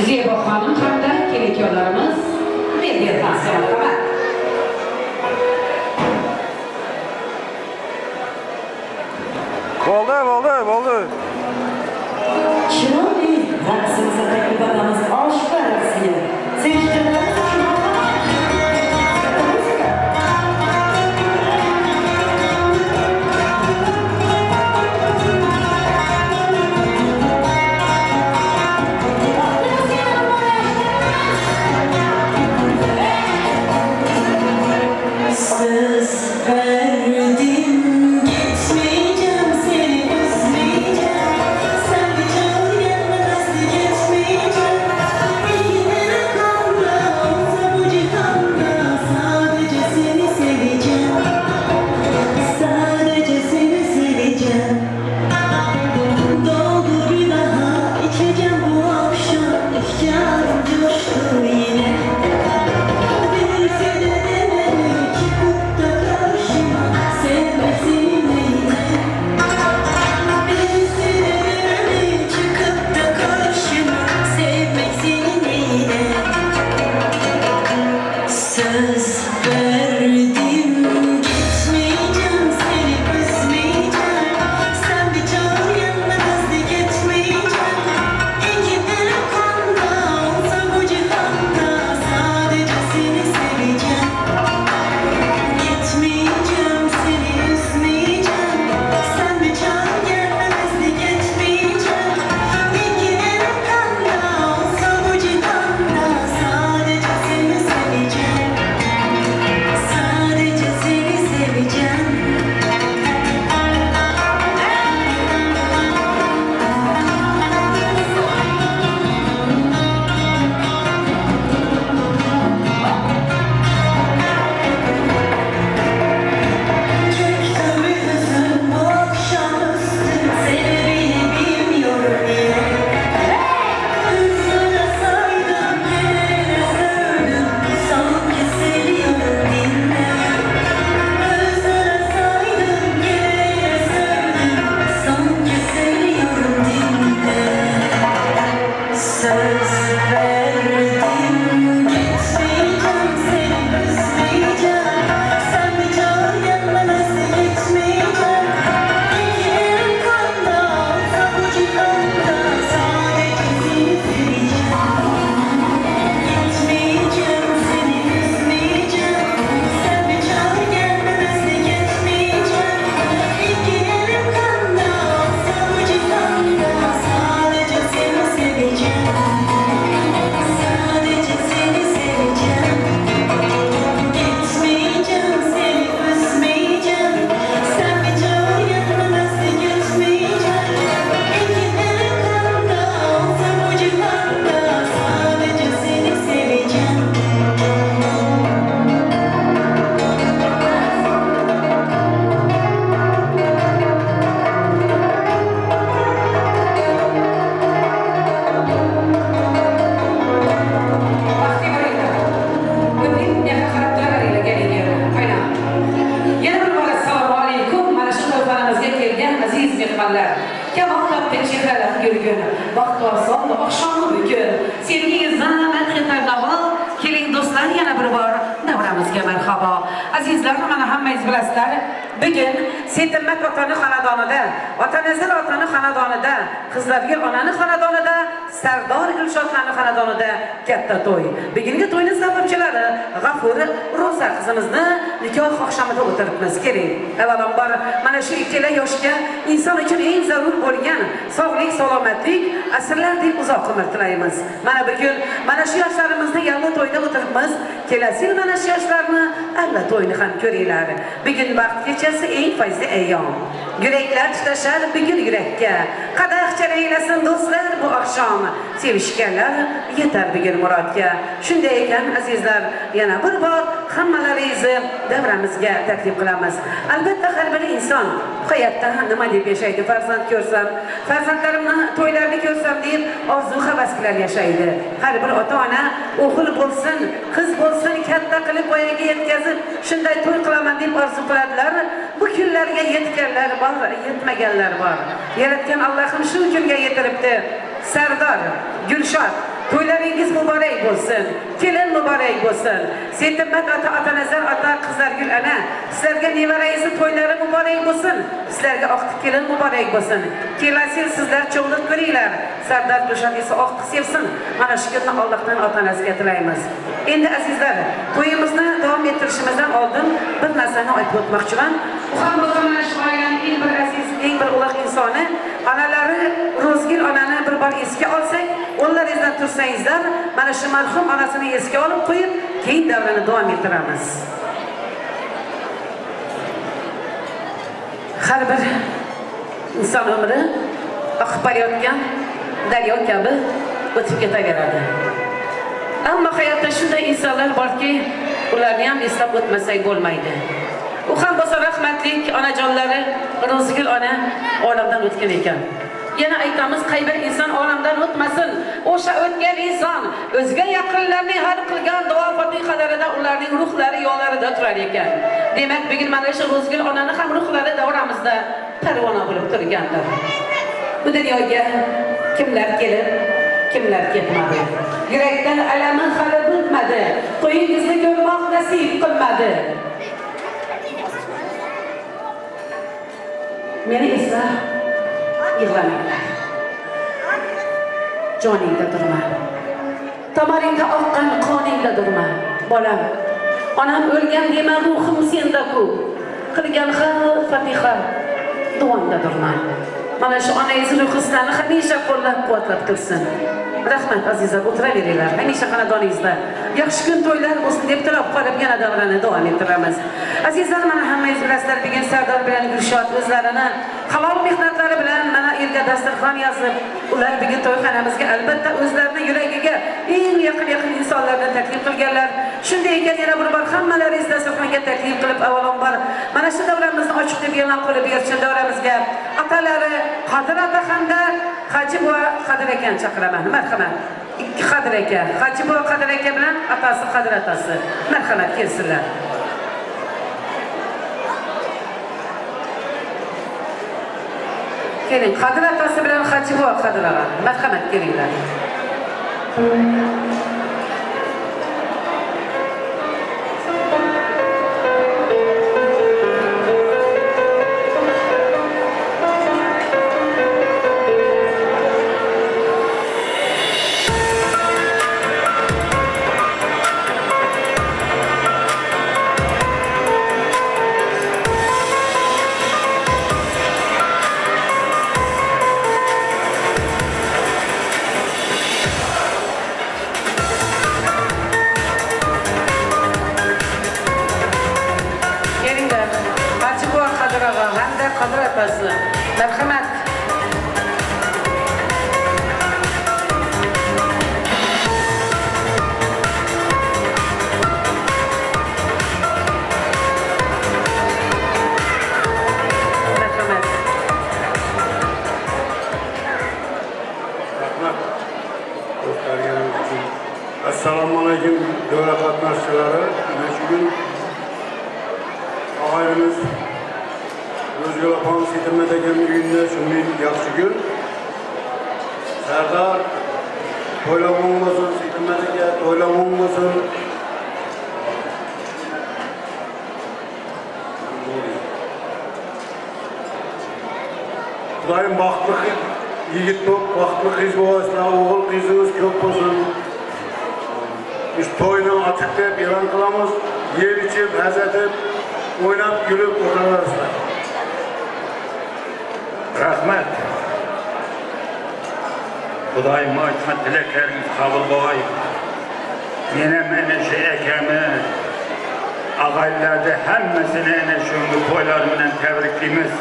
Zebo Hanım hamda gerekiyorlarımız meditasyona kadar. Oldu. Çırağlı raksımıza teklif adamız aşklar raksıya. Seçtiler. Vaqt olsa, akşamı bugün. Sevgili zanamet xetardağı, keling dostlar yana bir bor davramizga marhaba. Azizlar, mana hammangiz bilasizlar, Bugun Setimmat otani xonadonida, Otanazar otani xonadonida, Qizlargul onani xonadonida, Sardor Gulshodxonni xonadonida katta to'y. Bugungi to'yning sababchilari G'afur Ro'za qizimizni nikoh oqshomida o'tiribmiz. Keling, avvalambor mana shu ikkala yoshga inson uchun eng zarur bo'lgan sog'lik, salomatlik, asrlardek uzoq umr tilaymiz. Mana bugun mana shu yoshlarimizni yalla to'yda o'tiribmiz. Kelasi yil mana shu yoshlarni alla to'yni ham ko'ringlar. Bugun vaqt kechasi eng fayzli ayyom. Yuraklar tutashar bugun yurakka. Qadah charanglasin do'stlar bu oqshom. Sevishganlar yetar bugun murodga. Shunday ekan azizlar, yana bir bor hammalaringizni davramizga taklif qilamiz. Albatta har bir inson hayotda nima deb yashaydi? Farzand ko'rsam, farzandlarimni to'ylarini ko'rsam deb orzu havas bilan yashaydi. Har bir ota-ona o'g'il bo'lsin, qiz bo'lsin, katta qilib voyaga yetkazib, shunday to'y qilaman deb orzu qiladilar. Bu kunlarga yetganlar bor, yetmaganlar bor. Yaratgan Allohim shu kunga yetiribdi. Sardor, Gulshod, to'ylaringiz muborak bo'lsin. Kelin muborak bo'lsin. Setimmat ota, Otanazar ota, Qizlargul ana, sizlarga nevarangizni to'ylari muborak bo'lsin. Sizlarga oqtiq kelin muborak bo'lsin. Kelasi sizlar cho'g'liq ko'ringlar. Sardor Gulshod esa oqtiq sevsin. Mana shu kunni Allohdan ota-onasiga tilaymiz. Endi azizlar, to'yimizni davom ettirishimizdan oldin bir narsani aytib o'tmoqchiman. Bu ham mana shu oilaning eng bir aziz, eng bir ulug' insoni, onalari Ro'zgul onani bir bor esga olsak, o'llaringizdan tursangizlar, mana shu marhum onasini esga olib qo'yib, keyin davrani davom ettiramiz. Har bir inson umri oqib borayotgan daryo kabi o'tib ketaveradi. Ammo hayotda shunday insonlar borki, ularni ham eslab o'tmasak bo'lmaydi. U ham bo'lsa rahmatlik onajonlari Ro'zgul ona olamdan o'tgan ekan. Yana aytamiz, qay bir inson olamdan o'tmasin. O'sha o'tgan inson o'zga yaqinlarning har qilgan duo fotihalarida ularning ruhlari yo'llarida turar ekan. Demak, bugun mana shu Ro'zgul onani ham ruhlari davramizda parvona bo'lib turgandir. Bu dunyoga kimlar kelib, kimlar ketmadi. Yurakdan alami hali bitmadi. To'yingizni ko'rmoq nasib qilmadi. Meni esa yig'lamanglar. Joningda durma. Tomaringda oqqan qoningda durma. Bolam, onam o'lgan dema, ruhim senda-ku. Qilgan har fatiha duonda durma. Mana shu onangiz ruhisini hamisha qo'llab-quvvatlab tursin. Rahmat azizlar, o'tiraveringlar. Hamisha xonadoningizda yaxshi kun to'ylar bo'lsin deb tilab qolib yana davrani davom ettiramiz. Azizlar, mana hammangiz bilasizlar, bugun Sardor bilan Gulshod o'zlarini halol mehnatlari bilan mana erga dasturxon yozib, ular bugun to'yxonamizga albatta o'zlarining yuragiga eng yaqin insonlarni taklif qilganlar. Shunday ekan yana bir bor hammalaringizni dasturxonga taklif qilib, avvalambor mana shu davramizni ochiq deb e'lon qilib berishni davramizga atalari Qodir ota hamda Haji buva Qodir akani chaqiraman. Marhamat. Ikki Qodir aka, Haji buva Qodir aka bilan atasi Qodir atasi. Marhamat, kelsinlar. Keling, Qodir atasi bilan Haji buva Qodir aka. Marhamat, kelinglar. Qodir atasi. Marhamat. Assalomu alaykum davra qatnashchilari. Bugun og'ayimiz Ro'zgul opam Setimmat akaning uyida shunday yaxshi kun. Sardor to'ylamon bo'lsin, Setimmat aka to'ylamon bo'lsin. Kudayım baktlı yiğit top, baktlı kız boğazına, oğul kızımız çok olsun. Biz toyla açık deyip, ilan kılamız, yer içip, haz edip, oynap, gülüp otururlar. Rahmet. Kudayım aytma dilekleriniz kabul boğayım. Yine meneşe ekemi, ağaylarda hemmesine ene şu toylarımla tebriklimiz.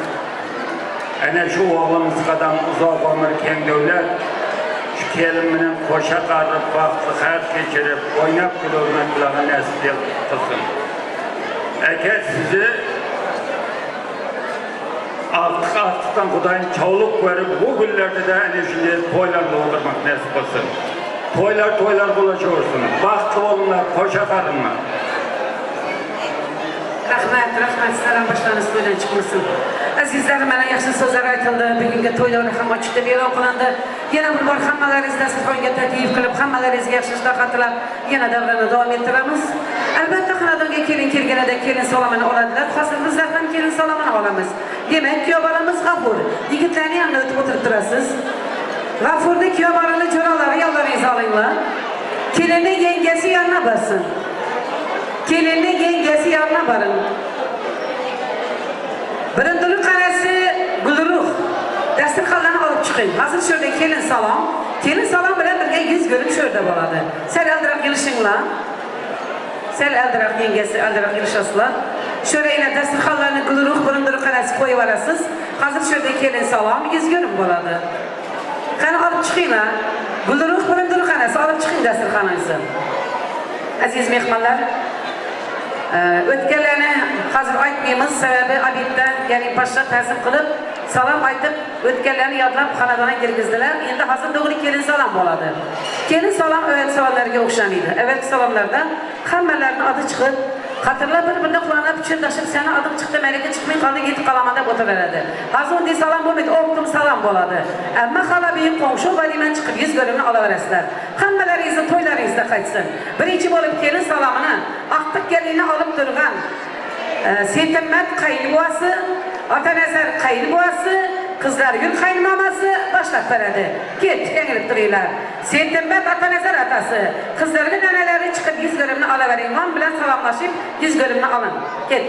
Ene şu oğlumuz kadar uzak ömür keng devlet, şu keliminin koşa qarrıp, vakti hayat geçirip, oynap gülürmek kulağı nesli kılsın. Eğer sizi artıktan Kudayım çavluk verip bu günlerde de enerjili toylarla oturmak nasip olsun. Toylar bulaşıyorsun. Baktı olunlar, koşa karınlar. Rahmet, salam başlarınız toydan çıkmasın. Azizlerim, bana yaxşı sözler aytıldı. Bugünkü toylarni ham açıkta e'lon qilindi. Yana bir bor hammalaringizni dasturxonga taklif qilib, hammalaringizga yaxshi islohotlar yana davrani davom ettiramiz. Albatta, xonadonga kelin kelganida kelin salomini oladilar. Hozir bizlar ham kelin salomini olamiz. Demak, kuyovbolamiz G'afur. Yigitlarni yanida o'tib o'tirib turasiz. G'afurni kuyovbolani jo'ralari yollaringizni olinglar. Kelinni yengasi yanına basın. Kelinni yengasi yanına barın. Birindilik qarasi Gulruh. Dasturxonlarni olib chiqing. Hozir shu yerda kelin salom. Kelin salom bilan birga yuz ko'rib shu yerda bo'ladi. Sal aldiroq kelishinglar. Sal aldiroq yengasi aldiroq kelishasizlar. Shu yerda dasturxonlarni Gulruh birindilik qarasi qo'yib yuborasiz. Hozir shu yerda kelin salom yuz ko'rib bo'ladi. Qani olib chiqinglar. Gulruh birindilik qarasi olib chiqing dasturxoningizni. Aziz mehmonlar, o'tganlarni hozir aytmaymiz, sababi obedda, ya'ni boshqa ta'zim qilib, salom aytib, o'tganlarni yodlab xonadonga kirgizdilar. Endi hozir to'g'ri kelin salom bo'ladi. Kelin salom avvalgi salomlarga o'xshamaydi. Avvalgi salomlarda hammalarning odi chiqib, xatirlab bir-birini quloqlab pichirlashib, seni odim chiqdi, malaka chiqmay qoldi, yetib qolaman deb o'tiraveradi. Hozir unday salom bo'lmaydi, o'qtim salom bo'ladi. Ammo xalabiy qo'ng'shu valiman chiqib yuz ko'rimni olaverasizlar. Hammalaringizni to'ylaringizda qaytsin. Birinchi bo'lib kelin salomini aqtiq kelinni olib turgan Setimmat qaynbuvasi, Otanazar qaynbuvasi, Qizlargul qaynmamasi boshlab beradi. Ket, yangrib turinglar. Setimmat Otanazar otasi, Qizlargul onalari chiqib yuz ko'rimni olavering. Nom bilan salomlashib yuz ko'rimni olin. Ket.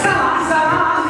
Salam salam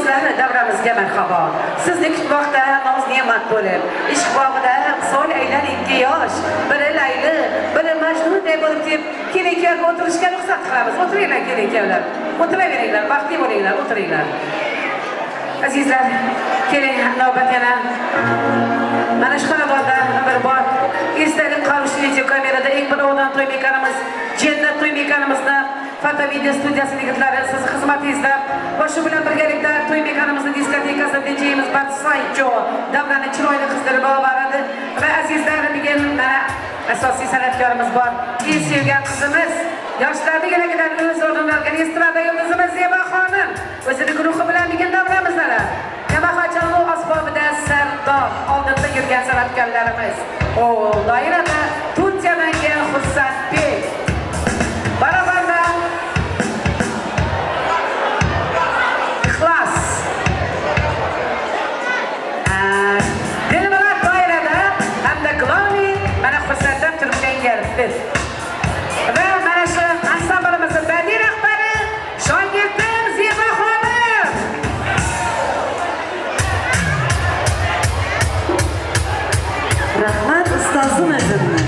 azizlari davramizga marhabo. Sizni kutmoqda noz ne'mat bo'lib, ishq bog'ida sol aylar ikki yosh, biri Layli, biri Majnun deb bo'lib keling o'tirishga ruxsat qilamiz. O'tiringlar keling. O'tiraveringlar, baxtli bo'linglar, o'tiringlar. Azizlar, keling navbat yana. Mana shu xonadonda bir bor esdalik qolishligicha kamerada eng birovdan to'y mekanimiz, jannat to'y mekanimizni foto video studiyasi yigitlari siz xizmatingizda va shu bilan birgalikda to'y mekanimizni diskotekasida DJimiz Batsaycho davrani chiroyli qizdirib boradi va azizlar bugun mana asosiy san'atkorimiz bor. Eng sevgan qizimiz yoshlarni yuragidan o'z o'rnini olgan estrada yulduzimiz Zebo xonim o'zining guruhi bilan bugun davramizdalar. Yamaha asbobida Sardor oldinda yurgan san'atkorlarimiz. O doirada Turkiyadagi Xursandbek. Barabarda Ixlos. Dilmurat doirada hamda Glomi mana Xursanddan turgan yerdi. Va mana shu ansamblimizning badiiy rahbari shogirdim Zebo xonim. Rahmat ustozim o'zimni.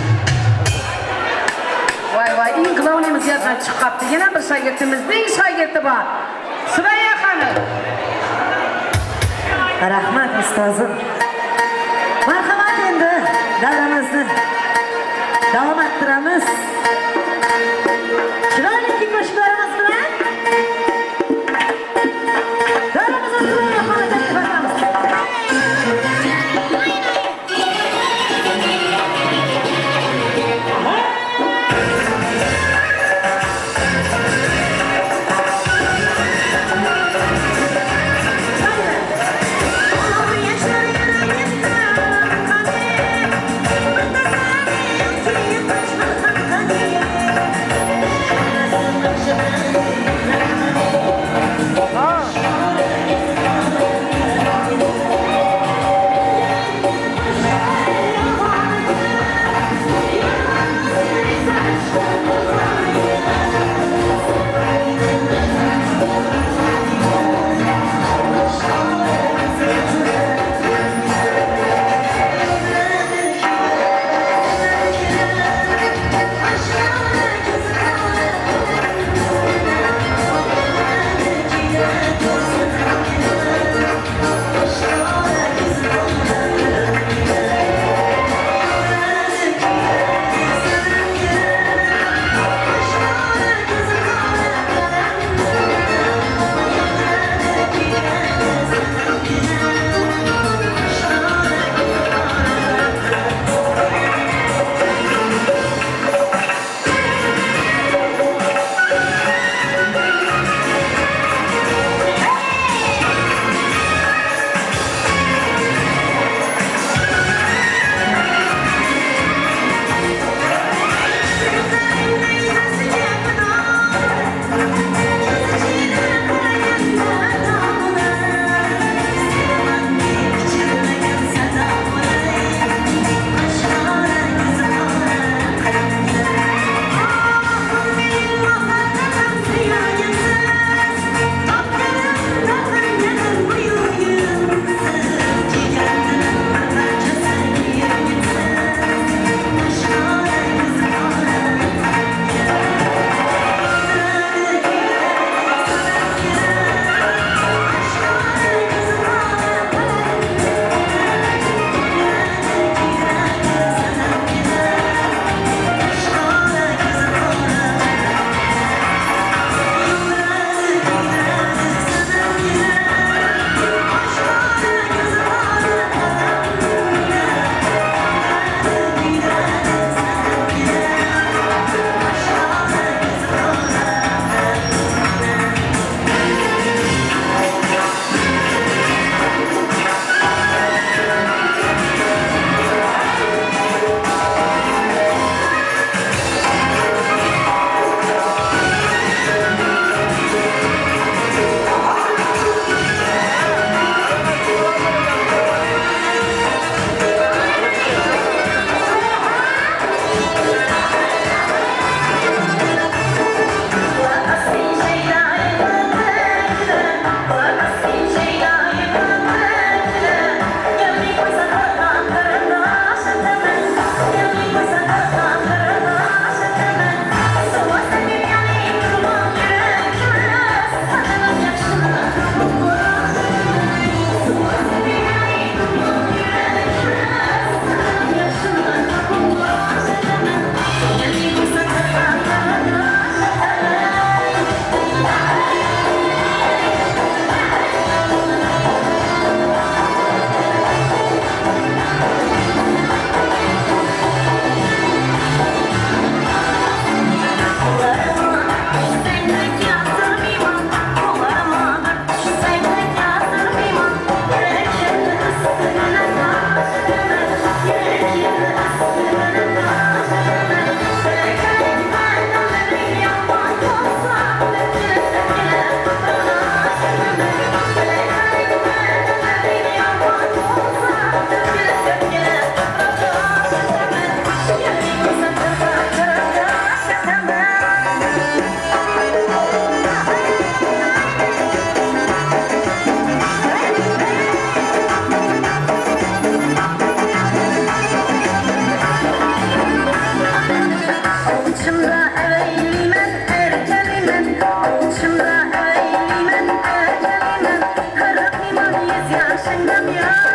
Voy, Inglovnimiz yerdan chiqibdi. Yana bir shogirdimizning shogirdi bor. Surayya xonim. Rahmat ustozim. Marhamat endi davramizni davom ettiramiz. Chiroyli qo'shiqlarimiz bilan davramizni chiroyli holatga chiqaramiz. Thank you.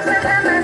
Sen